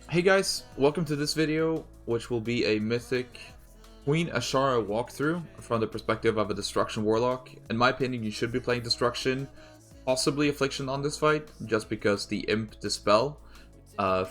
Hey guys, welcome to this video, which will be a Mythic Queen Azshara walkthrough from the perspective of a Destruction Warlock. In my opinion, you should be playing Destruction, possibly Affliction on this fight, just because the Imp Dispel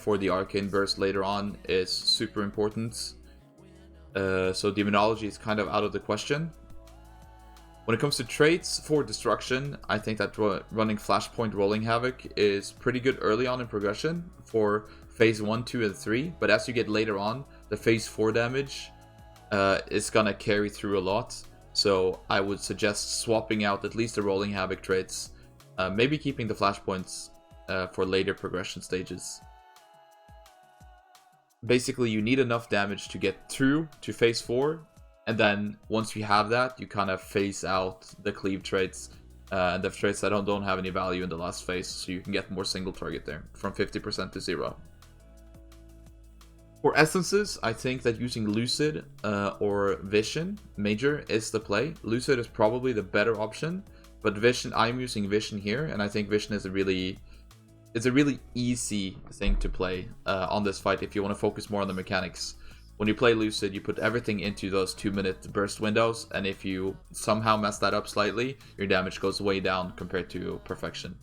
for the Arcane Burst later on is super important. So Demonology is kind of out of the question. When it comes to traits for Destruction, I think that running Flashpoint Rolling Havoc is pretty good early on in progression for Phase 1, 2, and 3, but as you get later on, the Phase 4 damage is gonna carry through a lot, so I would suggest swapping out at least the Rolling Havoc traits, maybe keeping the Flashpoints for later progression stages. Basically, you need enough damage to get through to Phase 4, and then once you have that, you kind of phase out the cleave traits and the traits that don't have any value in the last phase, so you can get more single target there, from 50% to 0. For essences, I think that using Lucid or Vision Major is the play. Lucid is probably the better option, but Vision, I'm using Vision here, and I think Vision is a really easy thing to play on this fight if you want to focus more on the mechanics. When you play Lucid, you put everything into those 2-minute burst windows, and if you somehow mess that up slightly, your damage goes way down compared to Perfection.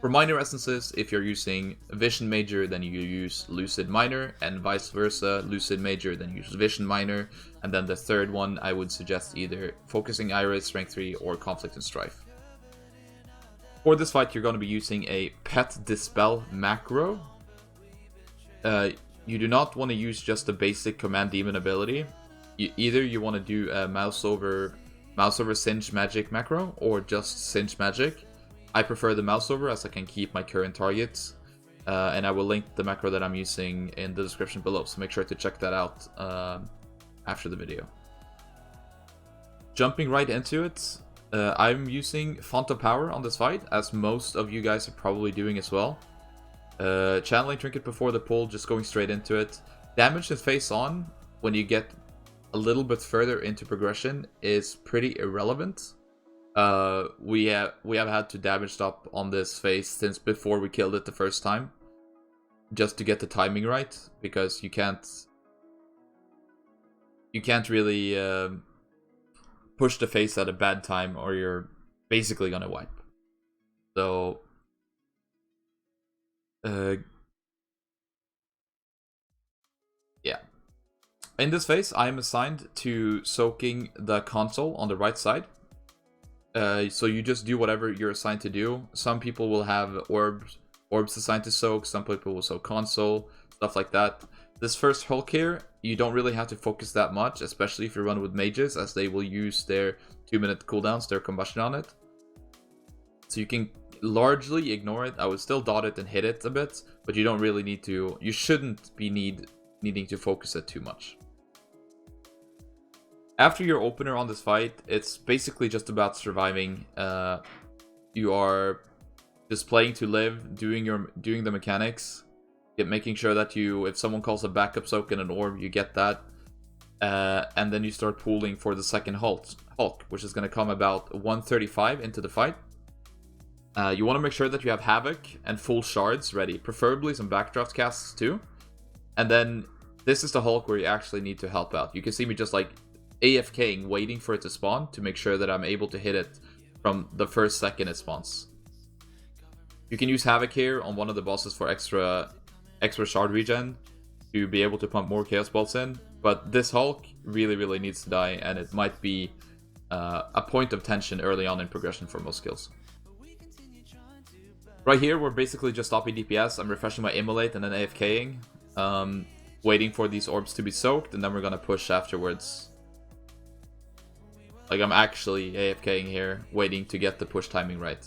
For minor essences, if you're using Vision Major, then you use Lucid Minor, and vice versa, Lucid Major, then you use Vision Minor, and then the third one, I would suggest either Focusing Iris, Strength 3, or Conflict and Strife. For this fight, you're going to be using a Pet Dispel Macro. You do not want to use just the basic Command Demon ability. Either you want to do a mouse over Singe Magic Macro, or just Singe Magic. I prefer the mouse over as I can keep my current targets, and I will link the macro that I'm using in the description below, so make sure to check that out after the video. Jumping right into it, I'm using Font of Power on this fight, as most of you guys are probably doing as well. Channeling Trinket before the pull, just going straight into it. Damage and face on, when you get a little bit further into progression, is pretty irrelevant. We have had to damage stop on this phase since before we killed it the first time, just to get the timing right, because you can't really push the face at a bad time, or you're basically gonna wipe. So yeah, in this phase I am assigned to soaking the console on the right side. So you just do whatever you're assigned to do. Some people will have orbs assigned to soak, some people will soak console, stuff like that. This first Hulk here, you don't really have to focus that much, especially if you run with mages, as they will use their 2-minute cooldowns, their combustion on it. So you can largely ignore it. I would still dot it and hit it a bit, but you don't really need to, you shouldn't be needing to focus it too much. After your opener on this fight, it's basically just about surviving. You are just playing to live, doing the mechanics, making sure that if someone calls a backup soak in an orb, you get that, and then you start pooling for the second Hulk, which is going to come about 135 into the fight. You want to make sure that you have Havoc and full shards ready, preferably some backdraft casts too. And then this is the Hulk where you actually need to help out. You can see me just like AFKing, waiting for it to spawn to make sure that I'm able to hit it from the first second it spawns. You can use Havoc here on one of the bosses for extra shard regen to be able to pump more Chaos Bolts in, but this Hulk really needs to die, and it might be a point of tension early on in progression for most skills. Right here, we're basically just stopping DPS. I'm refreshing my Immolate and then AFKing, waiting for these orbs to be soaked, and then we're gonna push afterwards. Like, I'm actually AFKing here, waiting to get the push timing right.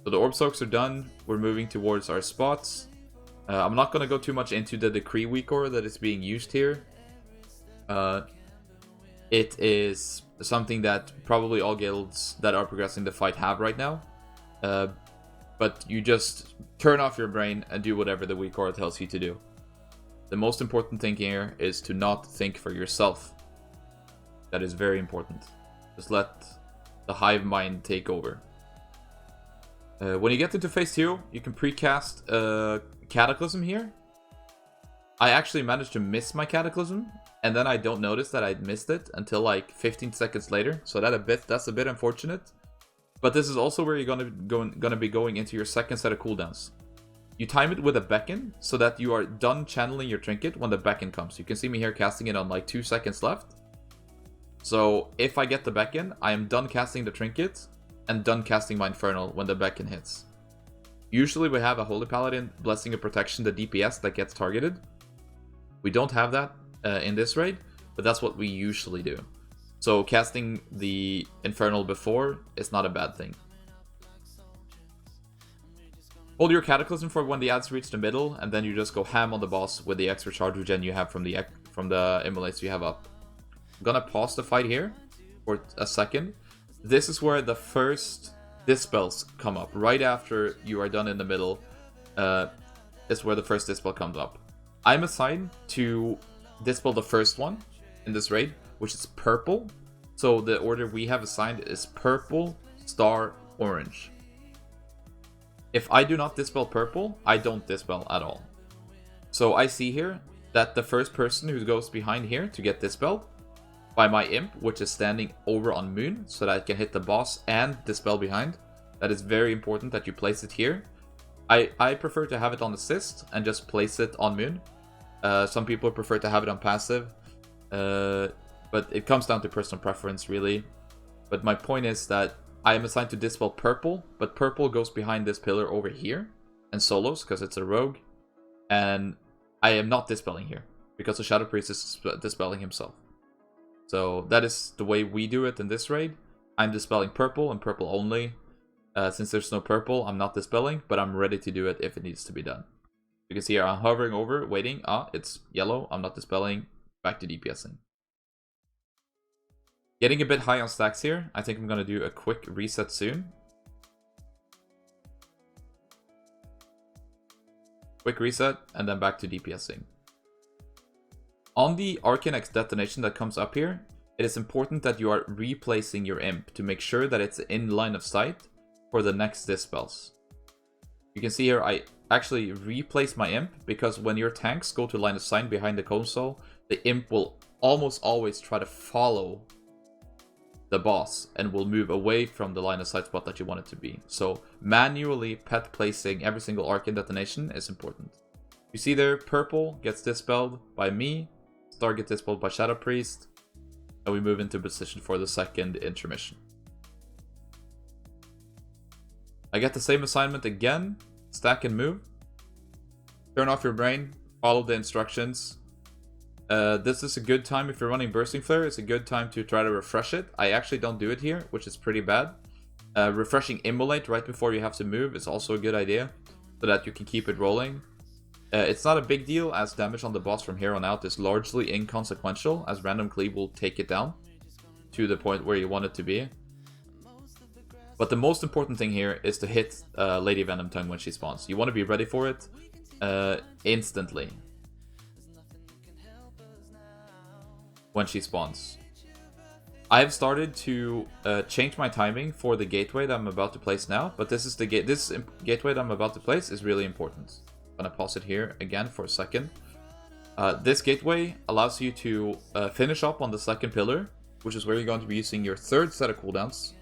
So the orb soaks are done. We're moving towards our spots. I'm not going to go too much into the Decree Weakor that is being used here. It is something that probably all guilds that are progressing the fight have right now. But you just turn off your brain and do whatever the Weakor tells you to do. The most important thing here is to not think for yourself. That is very important. Just let the hive mind take over. When you get into phase 2, you can precast Cataclysm here. I actually managed to miss my Cataclysm, and then I don't notice that I missed it until like 15 seconds later. So that's a bit unfortunate. But this is also where you're gonna be going into your second set of cooldowns. You time it with a beckon so that you are done channeling your trinket when the beckon comes. You can see me here casting it on like 2 seconds left. So if I get the beckon, I am done casting the trinket and done casting my Infernal when the beckon hits. Usually we have a Holy Paladin, Blessing of Protection, the DPS that gets targeted. We don't have that in this raid, but that's what we usually do. So casting the Infernal before is not a bad thing. Hold your Cataclysm for when the ads reach the middle, and then you just go ham on the boss with the extra charge regen you have from the immolates you have up. I'm gonna pause the fight here for a second. This is where the first Dispels come up. Right after you are done in the middle, is where the first Dispel comes up. I'm assigned to Dispel the first one in this raid, which is purple. So the order we have assigned is purple, star, orange. If I do not Dispel purple, I don't Dispel at all. So I see here that the first person who goes behind here to get Dispelled by my imp, which is standing over on Moon, so that I can hit the boss and Dispel behind. That is very important that you place it here. I prefer to have it on assist and just place it on Moon. Some people prefer to have it on passive. But it comes down to personal preference, really. But my point is that I am assigned to Dispel purple, but purple goes behind this pillar over here and solos because it's a rogue. And I am not Dispelling here because the Shadow Priest is Dispelling himself. So that is the way we do it in this raid. I'm Dispelling purple and purple only. Since there's no purple, I'm not Dispelling, but I'm ready to do it if it needs to be done. You can see here I'm hovering over, waiting. It's yellow. I'm not Dispelling. Back to DPSing. Getting a bit high on stacks here. I think I'm going to do a quick reset soon. Quick reset, and then back to DPSing. On the Arcane X detonation that comes up here, it is important that you are replacing your imp to make sure that it's in line of sight for the next Dispels. You can see here I actually replace my imp because when your tanks go to line of sight behind the console, the imp will almost always try to follow the boss and will move away from the line of sight spot that you want it to be. So manually pet placing every single Arcane detonation is important. You see there, purple gets dispelled by me, star gets dispelled by Shadow Priest, and we move into position for the second intermission. I get the same assignment again, stack and move. Turn off your brain, follow the instructions. This is a good time if you're running Bursting Flare. It's a good time to try to refresh it. I actually don't do it here, which is pretty bad. Refreshing Immolate right before you have to move is also a good idea, so that you can keep it rolling. It's not a big deal, as damage on the boss from here on out is largely inconsequential, as random cleave will take it down to the point where you want it to be. But the most important thing here is to hit Lady Venom Tongue when she spawns. You want to be ready for it instantly when she spawns. I have started to change my timing for the gateway that I'm about to place now, but this gateway that I'm about to place is really important. I'm gonna pause it here again for a second. This gateway allows you to finish up on the second pillar, which is where you're going to be using your third set of cooldowns,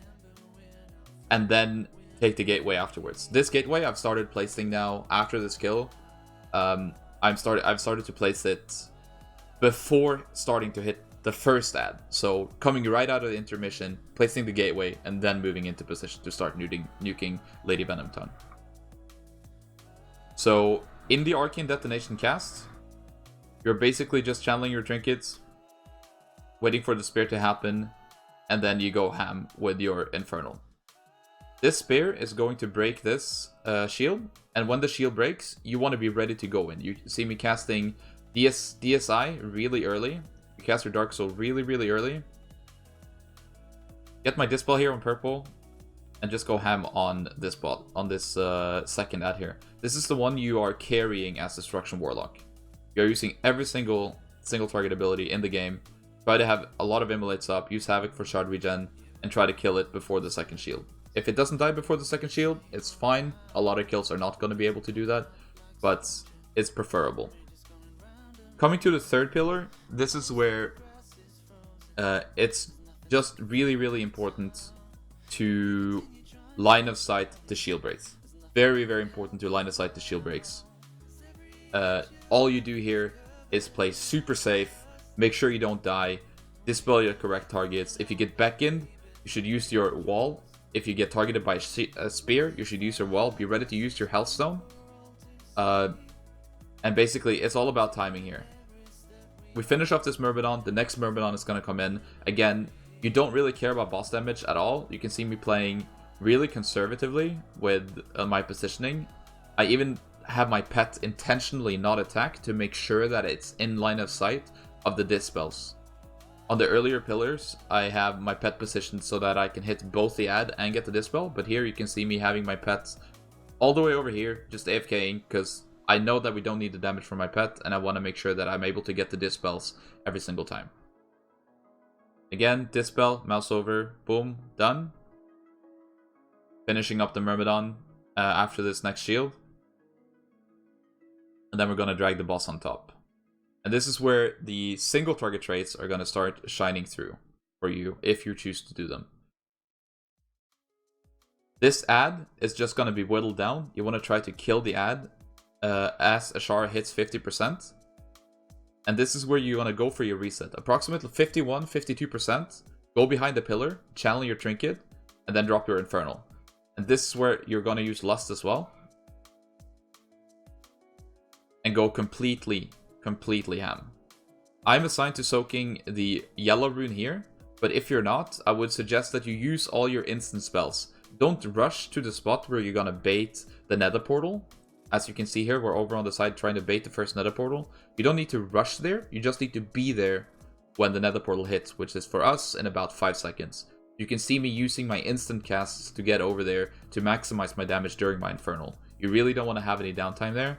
and then take the gateway afterwards. This gateway I've started placing now after this kill. I've started to place it before starting to hit the first ad. So coming right out of the intermission, placing the gateway, and then moving into position to start nuking Lady Venom Tongue. So in the Arcane Detonation cast, you're basically just channeling your trinkets, waiting for the spear to happen, and then you go ham with your Infernal. This spear is going to break this shield, and when the shield breaks, you want to be ready to go in. You see me casting DSI really early. You cast your Dark Soul really early. Get my Dispel here on purple, and just go ham on this bot, on this second ad here. This is the one you are carrying as Destruction Warlock. You are using every single target ability in the game. Try to have a lot of immolates up, use Havoc for shard regen, and try to kill it before the second shield. If it doesn't die before the second shield, it's fine. A lot of kills are not going to be able to do that, but it's preferable. Coming to the third pillar, this is where it's just really, really important to line of sight the shield breaks. Very, very important to line of sight the shield breaks. All you do here is play super safe, make sure you don't die, dispel your correct targets. If you get back in, you should use your wall. If you get targeted by a spear, you should use your wall. Be ready to use your health stone. And basically, it's all about timing here. We finish off this Myrmidon. The next Myrmidon is going to come in. Again, you don't really care about boss damage at all. You can see me playing really conservatively with my positioning. I even have my pet intentionally not attack to make sure that it's in line of sight of the dispels. On the earlier pillars, I have my pet positioned so that I can hit both the ad and get the dispel. But here you can see me having my pets all the way over here, just AFKing, because I know that we don't need the damage from my pet, and I want to make sure that I'm able to get the dispels every single time. Again, dispel, mouse over, boom, done. Finishing up the Myrmidon after this next shield. And then we're going to drag the boss on top. And this is where the single target traits are going to start shining through for you, if you choose to do them. This ad is just going to be whittled down. You want to try to kill the ad as Azshara hits 50%. And this is where you want to go for your reset. Approximately 51, 52%. Go behind the pillar, channel your trinket, and then drop your Infernal. And this is where you're going to use Lust as well. And go completely ham. I'm assigned to soaking the yellow rune here, but if you're not, I would suggest that you use all your instant spells. Don't rush to the spot where you're gonna bait the nether portal. As you can see here, we're over on the side trying to bait the first nether portal. You don't need to rush there, you just need to be there when the nether portal hits, which is for us in about 5 seconds. You can see me using my instant casts to get over there to maximize my damage during my Infernal. You really don't want to have any downtime there.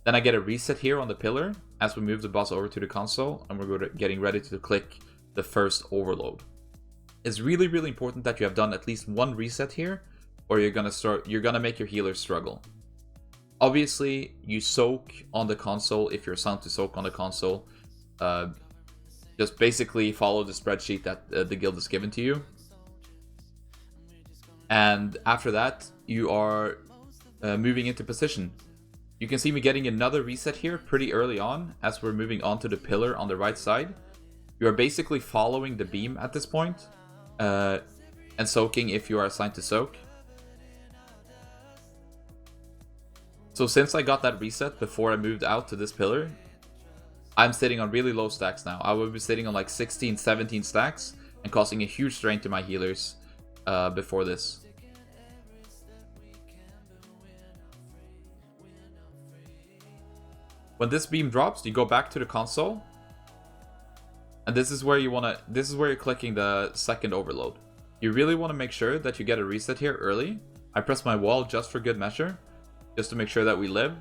Then I get a reset here on the pillar as we move the boss over to the console, and we're getting ready to click the first overload. It's really, really important that you have done at least one reset here, or you're gonna make your healers struggle. Obviously, you soak on the console if you're assigned to soak on the console. Just basically follow the spreadsheet that the guild has given to you. And after that, you are moving into position. You can see me getting another reset here pretty early on as we're moving onto the pillar on the right side. You are basically following the beam at this point, and soaking if you are assigned to soak. So since I got that reset before I moved out to this pillar, I'm sitting on really low stacks now. I would be sitting on like 16, 17 stacks and causing a huge strain to my healers before this. When this beam drops, you go back to the console, and this is where you're clicking the second overload. You really want to make sure that you get a reset here early. I press my wall just for good measure, just to make sure that we live.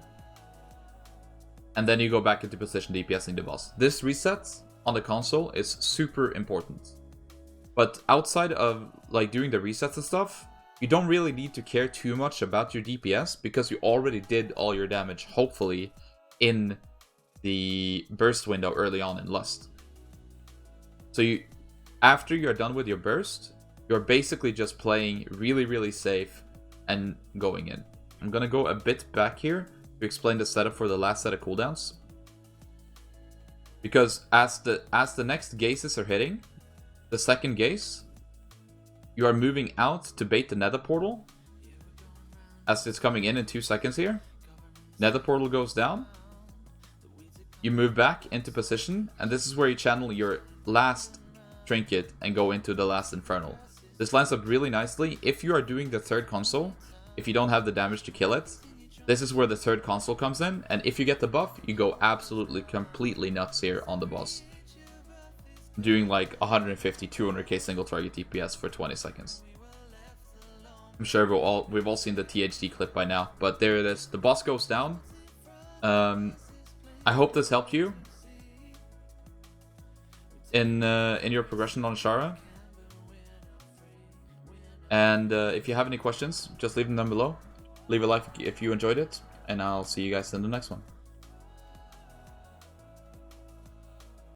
And then you go back into position DPSing the boss. This reset on the console is super important. But outside of like doing the resets and stuff, you don't really need to care too much about your DPS because you already did all your damage, hopefully, in the burst window early on in Lust. So after you're done with your burst, you're basically just playing really, really safe and going in. I'm gonna go a bit back here to explain the setup for the last set of cooldowns. Because as the next gases are hitting, the second gaze, you are moving out to bait the nether portal. As it's coming in 2 seconds here, nether portal goes down. You move back into position, and this is where you channel your last trinket and go into the last Infernal. This lines up really nicely. If you are doing the third console, if you don't have the damage to kill it, this is where the third console comes in, and if you get the buff, you go absolutely completely nuts here on the boss. Doing like 150, 200k single target DPS for 20 seconds. I'm sure we've all seen the THD clip by now, but there it is. The boss goes down. I hope this helped you in your progression on Azshara. And if you have any questions, just leave them down below. Leave a like if you enjoyed it, and I'll see you guys in the next one.